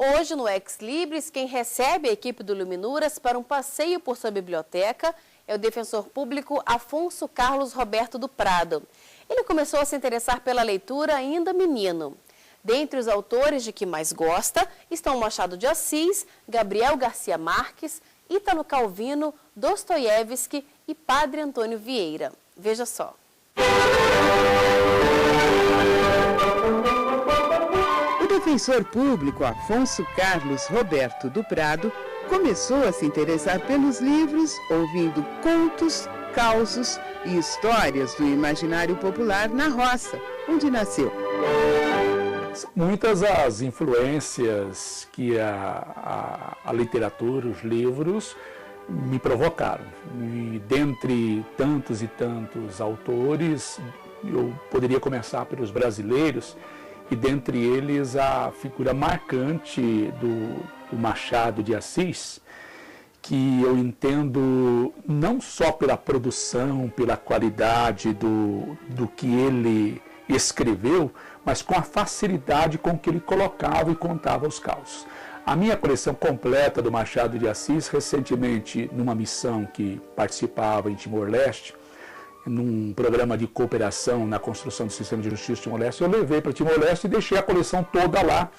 Hoje, no Ex Libris, quem recebe a equipe do Luminuras para um passeio por sua biblioteca é o defensor público Afonso Carlos Roberto do Prado. Ele começou a se interessar pela leitura ainda menino. Dentre os autores de que mais gosta estão Machado de Assis, Gabriel Garcia Marques, Ítalo Calvino, Dostoiévski e Padre Antônio Vieira. Veja só. O defensor público Afonso Carlos Roberto do Prado começou a se interessar pelos livros ouvindo contos, causos e histórias do imaginário popular na roça, onde nasceu. São muitas as influências que a literatura, os livros, me provocaram. E dentre tantos e tantos autores, eu poderia começar pelos brasileiros, e dentre eles a figura marcante do Machado de Assis, que eu entendo não só pela produção, pela qualidade do que ele escreveu, mas com a facilidade com que ele colocava e contava os causos. A minha coleção completa do Machado de Assis, recentemente, numa missão que participava em Timor-Leste, num programa de cooperação na construção do sistema de justiça de Timor-Leste, eu levei para Timor-Leste e deixei a coleção toda lá,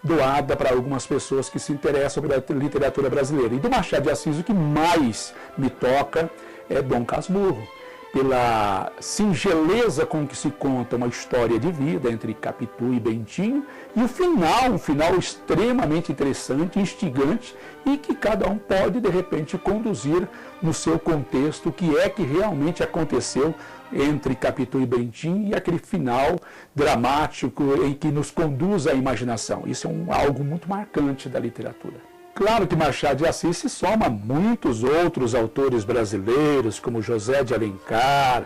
doada para algumas pessoas que se interessam pela literatura brasileira. E do Machado de Assis, o que mais me toca é Dom Casmurro, pela singeleza com que se conta uma história de vida entre Capitu e Bentinho, e um final extremamente interessante, instigante, e que cada um pode, de repente, conduzir no seu contexto o que é que realmente aconteceu entre Capitu e Bentinho, e aquele final dramático em que nos conduz à imaginação. Isso é algo muito marcante da literatura. Claro que Machado de Assis se soma a muitos outros autores brasileiros, como José de Alencar,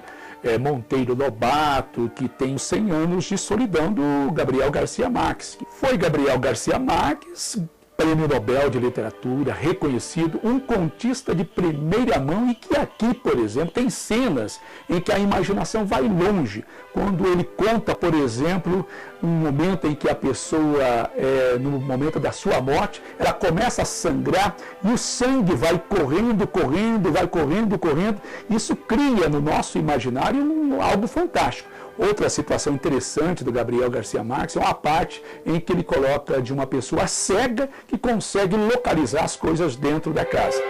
Monteiro Lobato, que tem os 100 anos de solidão do Gabriel Garcia Marques. Foi Gabriel Garcia Marques, Prêmio Nobel de Literatura, reconhecido, um contista de primeira mão, e que aqui, por exemplo, tem cenas em que a imaginação vai longe. Quando ele conta, por exemplo, um momento em que a pessoa, no momento da sua morte, ela começa a sangrar e o sangue vai correndo, correndo. Isso cria no nosso imaginário algo fantástico. Outra situação interessante do Gabriel Garcia Marques é uma parte em que ele coloca de uma pessoa cega que consegue localizar as coisas dentro da casa.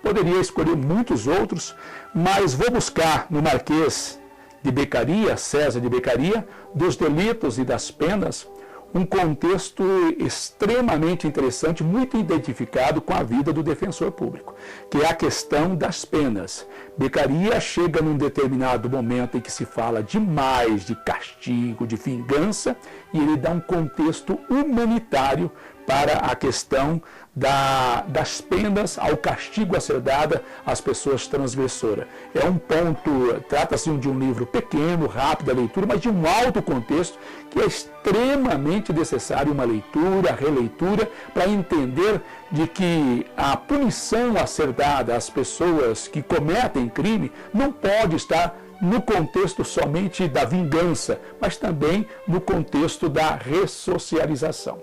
Poderia escolher muitos outros, mas vou buscar no Marquês de Beccaria, César de Beccaria, dos delitos e das penas, um contexto extremamente interessante, muito identificado com a vida do defensor público, que é a questão das penas. Beccaria chega num determinado momento em que se fala demais de castigo, de vingança, e ele dá um contexto humanitário para a questão das penas, ao castigo a ser dada às pessoas transgressoras. É um ponto, trata-se de um livro pequeno, rápido a leitura, mas de um alto contexto, que é extremamente necessário uma leitura, releitura, para entender de que a punição a ser dada às pessoas que cometem crime não pode estar no contexto somente da vingança, mas também no contexto da ressocialização.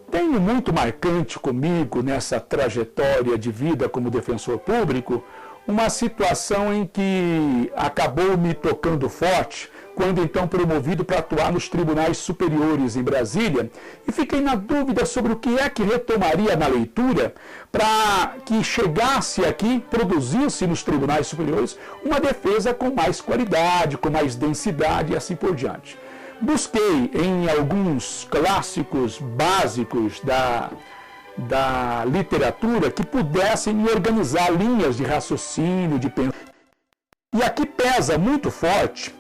Tenho muito marcante comigo nessa trajetória de vida como defensor público uma situação em que acabou me tocando forte, quando então promovido para atuar nos tribunais superiores em Brasília, e fiquei na dúvida sobre o que é que retomaria na leitura para que chegasse aqui, produzisse nos tribunais superiores uma defesa com mais qualidade, com mais densidade e assim por diante. Busquei em alguns clássicos básicos da literatura que pudessem me organizar linhas de raciocínio, de pensamento. E aqui pesa muito forte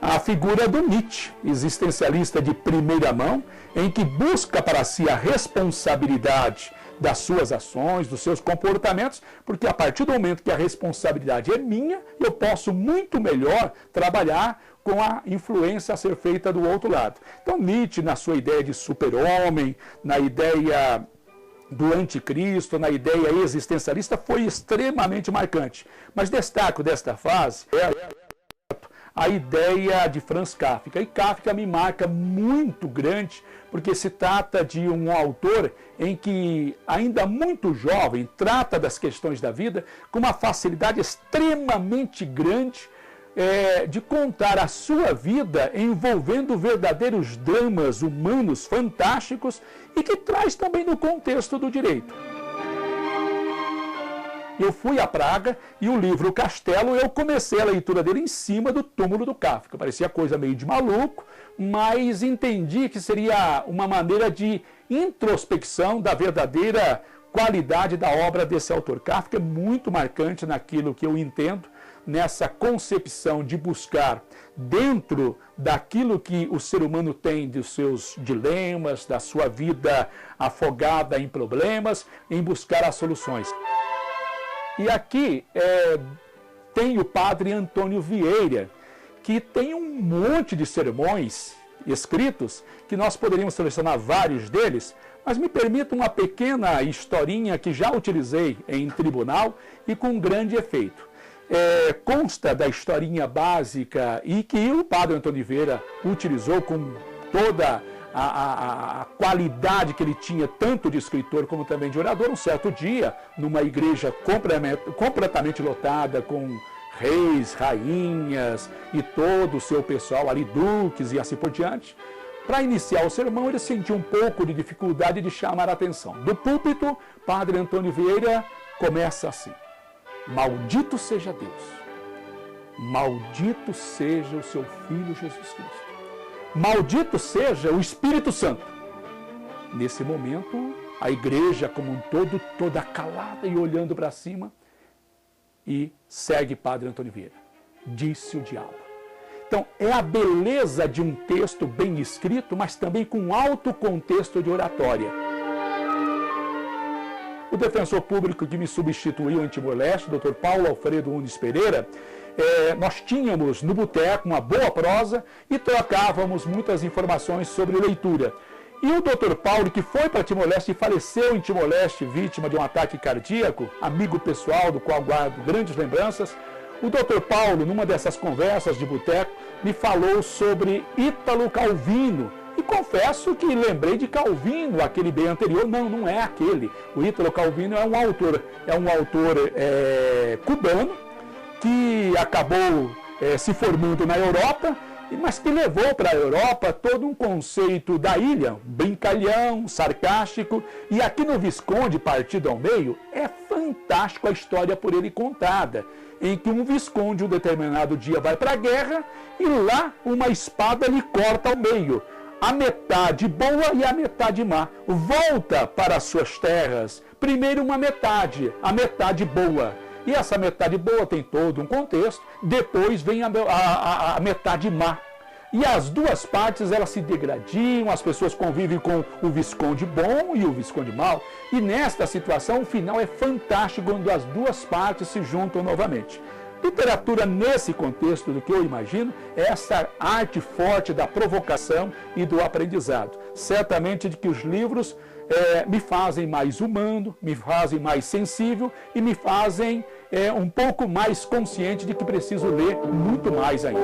a figura do Nietzsche, existencialista de primeira mão, em que busca para si a responsabilidade das suas ações, dos seus comportamentos, porque a partir do momento que a responsabilidade é minha, eu posso muito melhor trabalhar com a influência a ser feita do outro lado. Então Nietzsche, na sua ideia de super-homem, na ideia do anticristo, na ideia existencialista, foi extremamente marcante. Mas destaco desta fase a ideia de Franz Kafka. E Kafka me marca muito grande, porque se trata de um autor em que, ainda muito jovem, trata das questões da vida com uma facilidade extremamente grande de contar a sua vida envolvendo verdadeiros dramas humanos fantásticos e que traz também no contexto do direito. Eu fui a Praga e o livro Castelo, eu comecei a leitura dele em cima do túmulo do Kafka. Parecia coisa meio de maluco, mas entendi que seria uma maneira de introspecção da verdadeira qualidade da obra desse autor. Kafka é muito marcante naquilo que eu entendo, nessa concepção de buscar dentro daquilo que o ser humano tem dos seus dilemas, da sua vida afogada em problemas, em buscar as soluções. E aqui tem o padre Antônio Vieira, que tem um monte de sermões escritos, que nós poderíamos selecionar vários deles, mas me permita uma pequena historinha que já utilizei em tribunal e com grande efeito. Consta da historinha básica e que o padre Antônio Vieira utilizou com toda a qualidade que ele tinha, tanto de escritor como também de orador. Um certo dia, numa igreja completamente lotada, com reis, rainhas e todo o seu pessoal ali, duques e assim por diante, para iniciar o sermão, ele sentiu um pouco de dificuldade de chamar a atenção. Do púlpito, padre Antônio Vieira começa assim: maldito seja Deus, maldito seja o seu Filho Jesus Cristo, maldito seja o Espírito Santo. Nesse momento, a igreja como um todo, toda calada e olhando para cima, e segue padre Antônio Vieira: disse o diabo. Então, é a beleza de um texto bem escrito, mas também com alto contexto de oratória. O defensor público que me substituiu em Timor-Leste, Dr. Paulo Alfredo Nunes Pereira, nós tínhamos no boteco uma boa prosa e trocávamos muitas informações sobre leitura. E o Dr. Paulo, que foi para Timor-Leste e faleceu em Timor-Leste, vítima de um ataque cardíaco, amigo pessoal do qual guardo grandes lembranças, o Dr. Paulo, numa dessas conversas de boteco, me falou sobre Ítalo Calvino. E confesso que lembrei de Calvino, aquele bem anterior. Não é aquele. O Ítalo Calvino é um autor cubano que acabou se formando na Europa, mas que levou para a Europa todo um conceito da ilha, brincalhão, sarcástico. E aqui no Visconde, Partido ao Meio, é fantástico a história por ele contada, em que um visconde, um determinado dia, vai para a guerra e lá uma espada lhe corta ao meio. A metade boa e a metade má. Volta para as suas terras. Primeiro uma metade, a metade boa. E essa metade boa tem todo um contexto. Depois vem a metade má. E as duas partes, elas se degradiam, as pessoas convivem com o visconde bom e o visconde mau. E nesta situação, o final é fantástico quando as duas partes se juntam novamente. Literatura, nesse contexto, do que eu imagino, é essa arte forte da provocação e do aprendizado. Certamente de que os livros me fazem mais humano, me fazem mais sensível e me fazem um pouco mais consciente de que preciso ler muito mais ainda.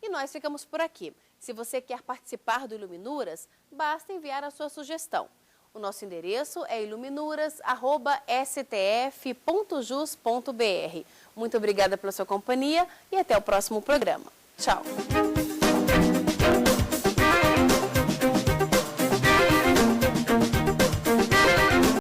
E nós ficamos por aqui. Se você quer participar do Iluminuras, basta enviar a sua sugestão. O nosso endereço é iluminuras@stf.jus.br. Muito obrigada pela sua companhia e até o próximo programa. Tchau!